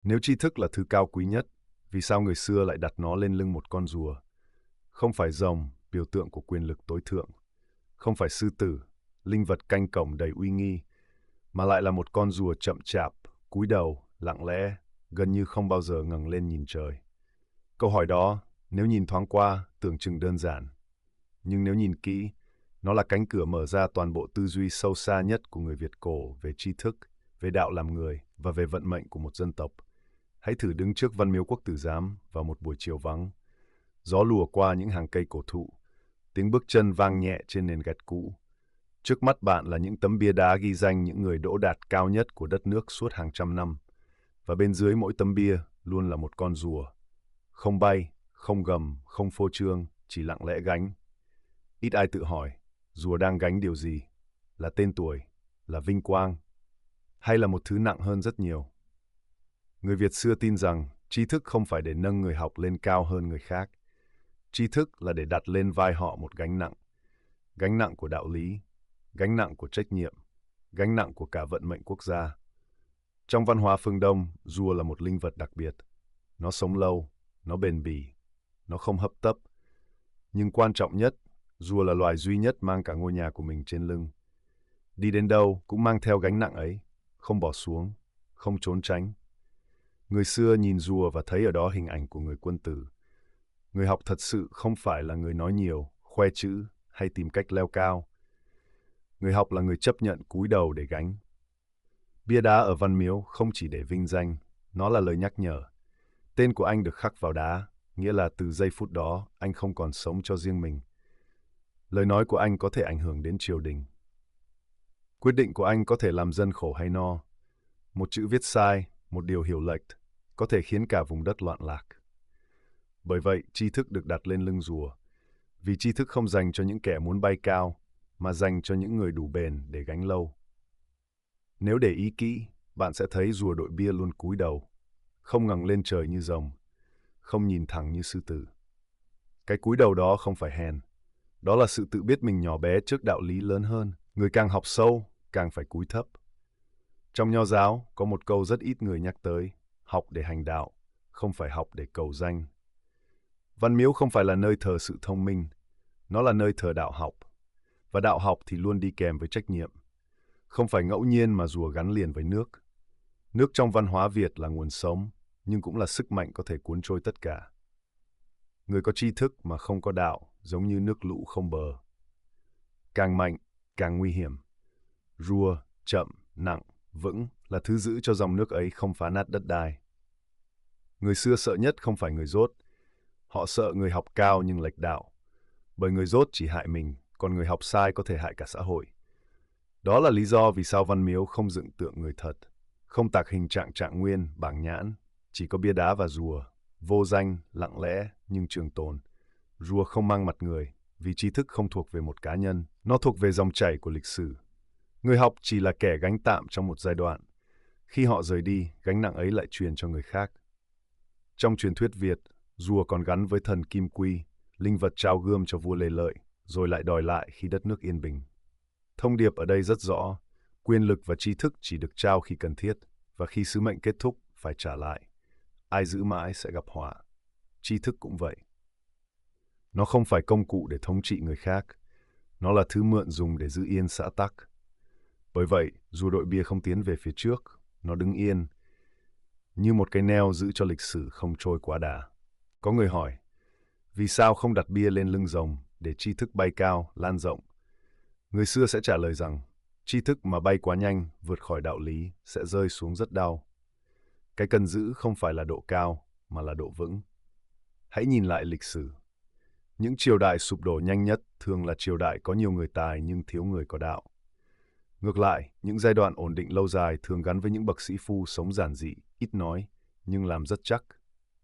Nếu tri thức là thứ cao quý nhất, vì sao người xưa lại đặt nó lên lưng một con rùa? Không phải rồng, biểu tượng của quyền lực tối thượng. Không phải sư tử, linh vật canh cổng đầy uy nghi, mà lại là một con rùa chậm chạp, cúi đầu, lặng lẽ, gần như không bao giờ ngẩng lên nhìn trời. Câu hỏi đó, nếu nhìn thoáng qua, tưởng chừng đơn giản. Nhưng nếu nhìn kỹ, nó là cánh cửa mở ra toàn bộ tư duy sâu xa nhất của người Việt cổ về tri thức, về đạo làm người và về vận mệnh của một dân tộc. Hãy thử đứng trước Văn Miếu Quốc Tử Giám vào một buổi chiều vắng. Gió lùa qua những hàng cây cổ thụ, tiếng bước chân vang nhẹ trên nền gạch cũ. Trước mắt bạn là những tấm bia đá ghi danh những người đỗ đạt cao nhất của đất nước suốt hàng trăm năm. Và bên dưới mỗi tấm bia luôn là một con rùa. Không bay, không gầm, không phô trương, chỉ lặng lẽ gánh. Ít ai tự hỏi, rùa đang gánh điều gì? Là tên tuổi, là vinh quang, hay là một thứ nặng hơn rất nhiều? Người Việt xưa tin rằng tri thức không phải để nâng người học lên cao hơn người khác. Tri thức là để đặt lên vai họ một gánh nặng của đạo lý, gánh nặng của trách nhiệm, gánh nặng của cả vận mệnh quốc gia. Trong văn hóa phương Đông, rùa là một linh vật đặc biệt. Nó sống lâu, nó bền bỉ, nó không hấp tấp. Nhưng quan trọng nhất, rùa là loài duy nhất mang cả ngôi nhà của mình trên lưng. Đi đến đâu cũng mang theo gánh nặng ấy, không bỏ xuống, không trốn tránh. Người xưa nhìn rùa và thấy ở đó hình ảnh của người quân tử. Người học thật sự không phải là người nói nhiều, khoe chữ hay tìm cách leo cao. Người học là người chấp nhận cúi đầu để gánh. Bia đá ở Văn Miếu không chỉ để vinh danh, nó là lời nhắc nhở. Tên của anh được khắc vào đá, nghĩa là từ giây phút đó anh không còn sống cho riêng mình. Lời nói của anh có thể ảnh hưởng đến triều đình. Quyết định của anh có thể làm dân khổ hay no. Một chữ viết sai, một điều hiểu lệch, có thể khiến cả vùng đất loạn lạc. Bởi vậy, tri thức được đặt lên lưng rùa. Vì tri thức không dành cho những kẻ muốn bay cao, mà dành cho những người đủ bền để gánh lâu. Nếu để ý kỹ, bạn sẽ thấy rùa đội bia luôn cúi đầu, không ngẩng lên trời như rồng, không nhìn thẳng như sư tử. Cái cúi đầu đó không phải hèn, đó là sự tự biết mình nhỏ bé trước đạo lý lớn hơn. Người càng học sâu, càng phải cúi thấp. Trong Nho giáo có một câu rất ít người nhắc tới, học để hành đạo, không phải học để cầu danh. Văn Miếu không phải là nơi thờ sự thông minh, nó là nơi thờ đạo học. Và đạo học thì luôn đi kèm với trách nhiệm. Không phải ngẫu nhiên mà rùa gắn liền với nước. Nước trong văn hóa Việt là nguồn sống, nhưng cũng là sức mạnh có thể cuốn trôi tất cả. Người có tri thức mà không có đạo, giống như nước lũ không bờ. Càng mạnh, càng nguy hiểm. Rùa, chậm, nặng, vững là thứ giữ cho dòng nước ấy không phá nát đất đai. Người xưa sợ nhất không phải người dốt. Họ sợ người học cao nhưng lệch đạo. Bởi người dốt chỉ hại mình, còn người học sai có thể hại cả xã hội. Đó là lý do vì sao Văn Miếu không dựng tượng người thật, không tạc hình Trạng Nguyên, Bảng Nhãn, chỉ có bia đá và rùa, vô danh, lặng lẽ nhưng trường tồn. Rùa không mang mặt người, vì tri thức không thuộc về một cá nhân, nó thuộc về dòng chảy của lịch sử. Người học chỉ là kẻ gánh tạm trong một giai đoạn. Khi họ rời đi, gánh nặng ấy lại truyền cho người khác. Trong truyền thuyết Việt, rùa còn gắn với thần Kim Quy, linh vật trao gươm cho vua Lê Lợi, rồi lại đòi lại khi đất nước yên bình. Thông điệp ở đây rất rõ, quyền lực và tri thức chỉ được trao khi cần thiết, và khi sứ mệnh kết thúc phải trả lại. Ai giữ mãi sẽ gặp họa. Tri thức cũng vậy. Nó không phải công cụ để thống trị người khác, nó là thứ mượn dùng để giữ yên xã tắc. Bởi vậy, dù đội bia không tiến về phía trước, nó đứng yên, như một cái neo giữ cho lịch sử không trôi quá đà. Có người hỏi, vì sao không đặt bia lên lưng rồng để tri thức bay cao, lan rộng? Người xưa sẽ trả lời rằng, tri thức mà bay quá nhanh, vượt khỏi đạo lý, sẽ rơi xuống rất đau. Cái cần giữ không phải là độ cao, mà là độ vững. Hãy nhìn lại lịch sử. Những triều đại sụp đổ nhanh nhất thường là triều đại có nhiều người tài nhưng thiếu người có đạo. Ngược lại, những giai đoạn ổn định lâu dài thường gắn với những bậc sĩ phu sống giản dị, ít nói, nhưng làm rất chắc.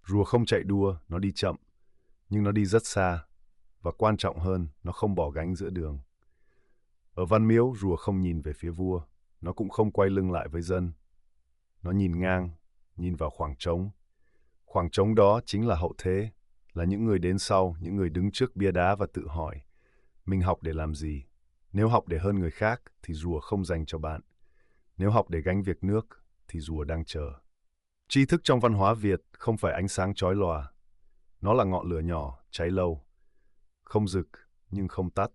Rùa không chạy đua, nó đi chậm, nhưng nó đi rất xa. Và quan trọng hơn, nó không bỏ gánh giữa đường. Ở Văn Miếu, rùa không nhìn về phía vua, nó cũng không quay lưng lại với dân. Nó nhìn ngang, nhìn vào khoảng trống. Khoảng trống đó chính là hậu thế, là những người đến sau, những người đứng trước bia đá và tự hỏi, mình học để làm gì? Nếu học để hơn người khác, thì rùa không dành cho bạn. Nếu học để gánh việc nước, thì rùa đang chờ. Tri thức trong văn hóa Việt không phải ánh sáng chói lòa. Nó là ngọn lửa nhỏ, cháy lâu, không rực nhưng không tắt.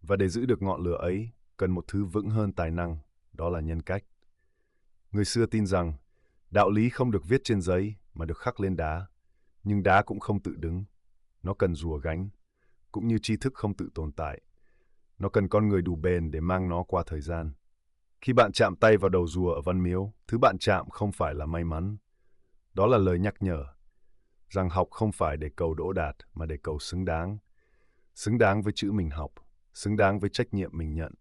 Và để giữ được ngọn lửa ấy, cần một thứ vững hơn tài năng, đó là nhân cách. Người xưa tin rằng, đạo lý không được viết trên giấy mà được khắc lên đá, nhưng đá cũng không tự đứng. Nó cần rùa gánh, cũng như tri thức không tự tồn tại. Nó cần con người đủ bền để mang nó qua thời gian. Khi bạn chạm tay vào đầu rùa ở Văn Miếu, thứ bạn chạm không phải là may mắn. Đó là lời nhắc nhở, rằng học không phải để cầu đỗ đạt mà để cầu xứng đáng. Xứng đáng với chữ mình học, xứng đáng với trách nhiệm mình nhận.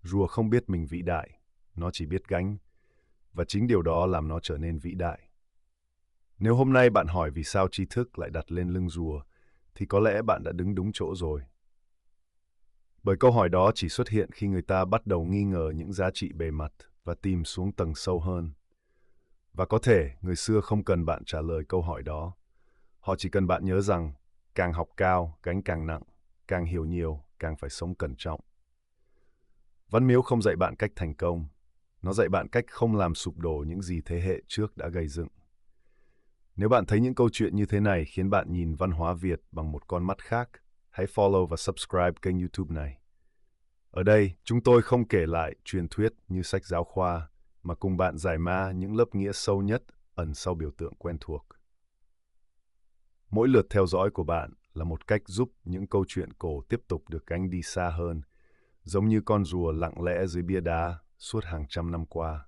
Rùa không biết mình vĩ đại, nó chỉ biết gánh, và chính điều đó làm nó trở nên vĩ đại. Nếu hôm nay bạn hỏi vì sao tri thức lại đặt lên lưng rùa, thì có lẽ bạn đã đứng đúng chỗ rồi. Bởi câu hỏi đó chỉ xuất hiện khi người ta bắt đầu nghi ngờ những giá trị bề mặt và tìm xuống tầng sâu hơn. Và có thể người xưa không cần bạn trả lời câu hỏi đó. Họ chỉ cần bạn nhớ rằng càng học cao, gánh càng nặng, càng hiểu nhiều, càng phải sống cẩn trọng. Văn Miếu không dạy bạn cách thành công. Nó dạy bạn cách không làm sụp đổ những gì thế hệ trước đã gây dựng. Nếu bạn thấy những câu chuyện như thế này khiến bạn nhìn văn hóa Việt bằng một con mắt khác, hãy follow và subscribe kênh YouTube này. Ở đây, chúng tôi không kể lại truyền thuyết như sách giáo khoa, mà cùng bạn giải mã những lớp nghĩa sâu nhất ẩn sau biểu tượng quen thuộc. Mỗi lượt theo dõi của bạn là một cách giúp những câu chuyện cổ tiếp tục được gánh đi xa hơn, giống như con rùa lặng lẽ dưới bia đá suốt hàng trăm năm qua.